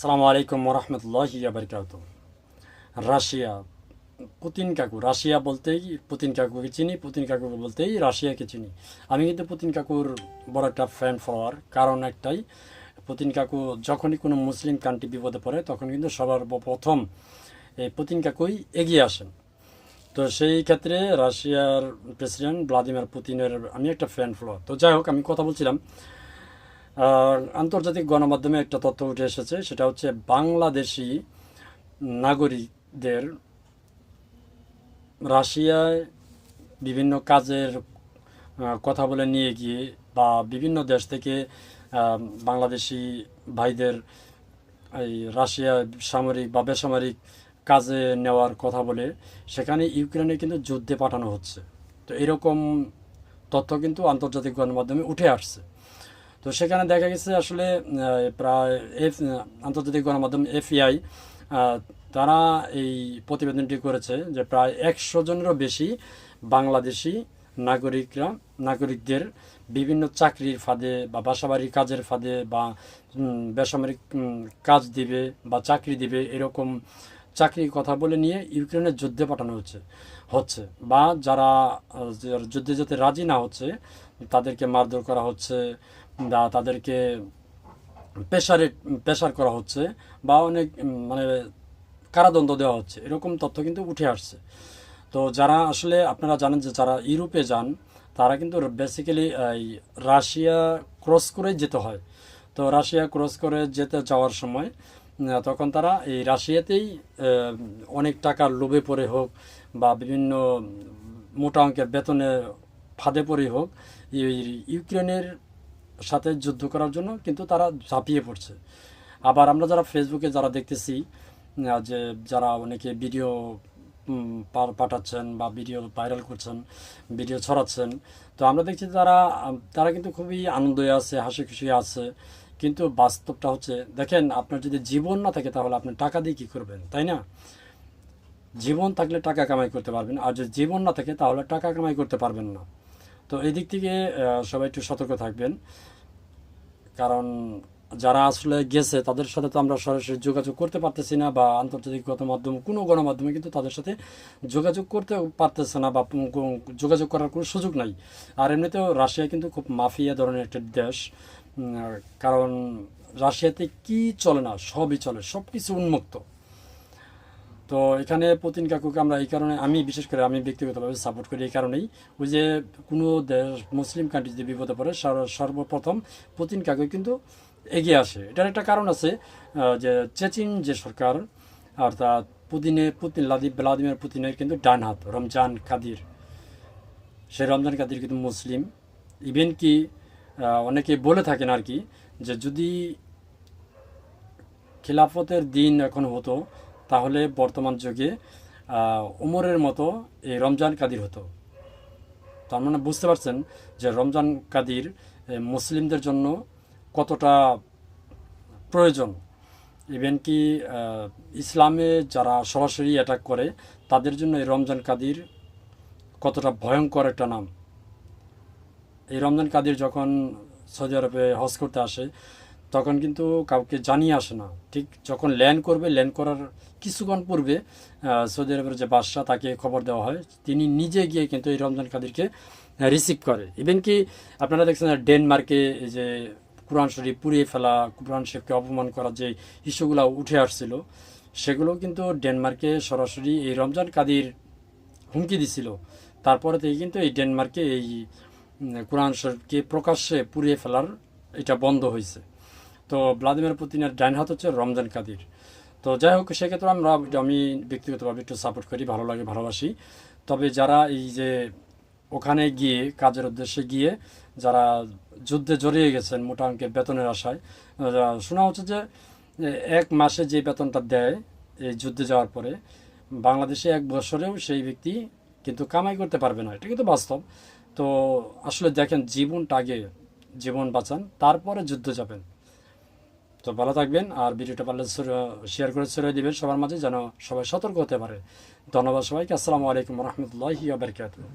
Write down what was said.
আসসালামু আলাইকুম ওরহমতুল্লাহি বারকাত। রাশিয়া, পুতিন কাকু, রাশিয়া বলতেই পুতিন কাকুকে চিনি, পুতিন কাকুকে বলতেই রাশিয়াকে চিনি। আমি কিন্তু পুতিন কাকুর বড় একটা ফ্যান ফলোয়ার। কারণ একটাই, পুতিন কাকু যখনই কোনো মুসলিম কান্ট্রি বিপদে পড়ে তখন কিন্তু সবার প্রথম এই পুতিন কাকুই এগিয়ে আসেন। তো সেই ক্ষেত্রে রাশিয়ার প্রেসিডেন্ট ভ্লাদিমির পুতিনের আমি একটা ফ্যান ফলোয়ার। তো যাই হোক, আমি কথা বলছিলাম, আন্তর্জাতিক গণমাধ্যমে একটা তথ্য উঠে এসেছে, সেটা হচ্ছে বাংলাদেশি নাগরিকদের রাশিয়ায় বিভিন্ন কাজের কথা বলে নিয়ে গিয়ে বা বিভিন্ন দেশ থেকে বাংলাদেশি ভাইদের এই রাশিয়া সামরিক বা বেসামরিক কাজে নেওয়ার কথা বলে সেখানে ইউক্রেনে কিন্তু যুদ্ধে পাঠানো হচ্ছে। তো এরকম তথ্য কিন্তু আন্তর্জাতিক গণমাধ্যমে উঠে আসছে। তো সেখানে দেখা গেছে আসলে প্রায় আন্তর্জাতিক গণমাধ্যম এফআই তারা এই প্রতিবেদনটি করেছে যে প্রায় 100 জনেরও বেশি বাংলাদেশি নাগরিকদের বিভিন্ন চাকরির ফাঁদে বা বাসাবাড়ি কাজের ফাঁদে বা বেসামরিক কাজ দিবে বা চাকরি দিবে, এরকম চাকরির কথা বলে নিয়ে ইউক্রেনের যুদ্ধে পাঠানো হচ্ছে বা যারা যুদ্ধে যেতে রাজি না হচ্ছে তাদেরকে মারধর করা হচ্ছে বা তাদেরকে প্রেশার করা হচ্ছে বা অনেক মানে কারাদণ্ড দেওয়া হচ্ছে, এরকম তথ্য কিন্তু উঠে আসছে। তো যারা আসলে আপনারা জানেন যে যারা ইউরোপে যান তারা কিন্তু বেসিক্যালি এই রাশিয়া ক্রস করে যেতে হয়। তো রাশিয়া ক্রস করে যাওয়ার সময় তখন তারা এই রাশিয়াতেই অনেক টাকার লোভে পড়ে হোক বা বিভিন্ন মোটা অঙ্কের বেতনে ফাঁদে পড়ে হোক এই ইউক্রেনের সাথে যুদ্ধ করার জন্য কিন্তু তারা ঝাঁপিয়ে পড়ছে। আবার আমরা যারা ফেসবুকে যারা দেখতেছি যে যারা অনেকে ভিডিও পাঠাচ্ছেন বা ভিডিও ভাইরাল করছেন, ভিডিও ছড়াচ্ছেন, তো আমরা দেখছি তারা তারা কিন্তু খুবই আনন্দে আছে, হাসি খুশি আছে। কিন্তু বাস্তবটা হচ্ছে, দেখেন, আপনার যদি জীবন না থাকে তাহলে আপনি টাকা দিয়ে কী করবেন, তাই না? জীবন থাকলে টাকা কামাই করতে পারবেন, আর যদি জীবন না থাকে তাহলে টাকা কামাই করতে পারবেন না। তো এই দিক থেকে সবাই একটু সতর্ক থাকবেন। কারণ যারা আসলে গেছে তাদের সাথে তো আমরা সরাসরি যোগাযোগ করতে পারতেছি না, বা আন্তর্জাতিক গণমাধ্যম কোনো গণমাধ্যমে কিন্তু তাদের সাথে যোগাযোগ করতে পারতেছে না বা যোগাযোগ করার কোনো সুযোগ নাই। আর এমনিতেও রাশিয়া কিন্তু খুব মাফিয়া ধরনের একটা দেশ। কারণ রাশিয়াতে কি চলে না, সবই চলে, সব কিছু উন্মুক্ত। তো এখানে পুতিন কাকুকে আমরা এই কারণে, আমি বিশেষ করে আমি ব্যক্তিগতভাবে সাপোর্ট করি এই কারণেই, ওই যে কোনো দেশ মুসলিম কান্ট্রি যদি বিপদে পড়ে সর্বপ্রথম পুতিন কাকু কিন্তু এগিয়ে আসে। এটার একটা কারণ আছে, যে চেচিন যে সরকার, অর্থাৎ ভ্লাদিমির পুতিনের কিন্তু ডান হাত রমজান কাদির, সেই রমজান কাদির কিন্তু মুসলিম। ইভেন কি অনেকে বলে থাকেন আর কি, যে যদি খিলাফতের দিন এখন হতো তাহলে বর্তমান যুগে উমরের মতো এই রমজান কাদির হতো। তার মানে বুঝতে পারছেন যে রমজান কাদির মুসলিমদের জন্য কতটা প্রয়োজন। ইভেন কি ইসলামে যারা সরাসরি অ্যাটাক করে তাদের জন্য এই রমজান কাদির কতটা ভয়ঙ্কর একটা নাম। এই রমজান কাদির যখন সৌদি আরবে হজ করতে আসে তখন কিন্তু কাউকে জানিয়ে আসে না, ঠিক যখন ল্যান্ড করবে, ল্যান্ড করার কিছুক্ষণ পূর্বে সৌদি আরবের যে বাদশাহ তাকে খবর দেওয়া হয়, তিনি নিজে গিয়ে কিন্তু এই রমজান কাদিরকে রিসিভ করে। ইভেন কি আপনারা দেখছেন ডেনমার্কে এই যে কোরআন শরীফ পুড়িয়ে ফেলা, কোরআন শরীফকে অপমান করা যে ইস্যুগুলো উঠে আসছিল, সেগুলো কিন্তু ডেনমার্কে সরাসরি এই রমজান কাদির হুমকি দিছিল। তারপরে থেকে কিন্তু এই ডেনমার্কে এই কোরআন শরীফকে প্রকাশ্যে পুড়িয়ে ফেলার এটা বন্ধ হয়েছে। তো ভ্লাদিমির পুতিনের ডাইন হাত হচ্ছে রমজান কাদির। তো যাই হোক, সেক্ষেত্রে আমি ব্যক্তিগতভাবে একটু সাপোর্ট করি, ভালো লাগে, ভালোবাসি। তবে যারা এই যে ওখানে গিয়ে কাজের উদ্দেশ্যে গিয়ে যারা যুদ্ধে জড়িয়ে গেছেন মোটা অঙ্কের বেতনের আশায়, শোনা হচ্ছে যে 1 মাসে যে বেতনটা দেয় এই যুদ্ধে যাওয়ার পরে, বাংলাদেশে 1 বছরেও সেই ব্যক্তি কিন্তু কামাই করতে পারবে না। এটা কিন্তু বাস্তব। তো আসলে দেখেন, জীবনটা আগে, জীবন বাঁচান, তারপরে যুদ্ধে যাবেন। তো ভালো থাকবেন, আর ভিডিওটা পারলে শেয়ার করে ছড়িয়ে দিবেন সবার মাঝে, যেন সবাই সতর্ক হতে পারে। ধন্যবাদ সবাইকে। আসসালামু আলাইকুম রহমতুল্লাহি ওয়া বারাকাতুহু।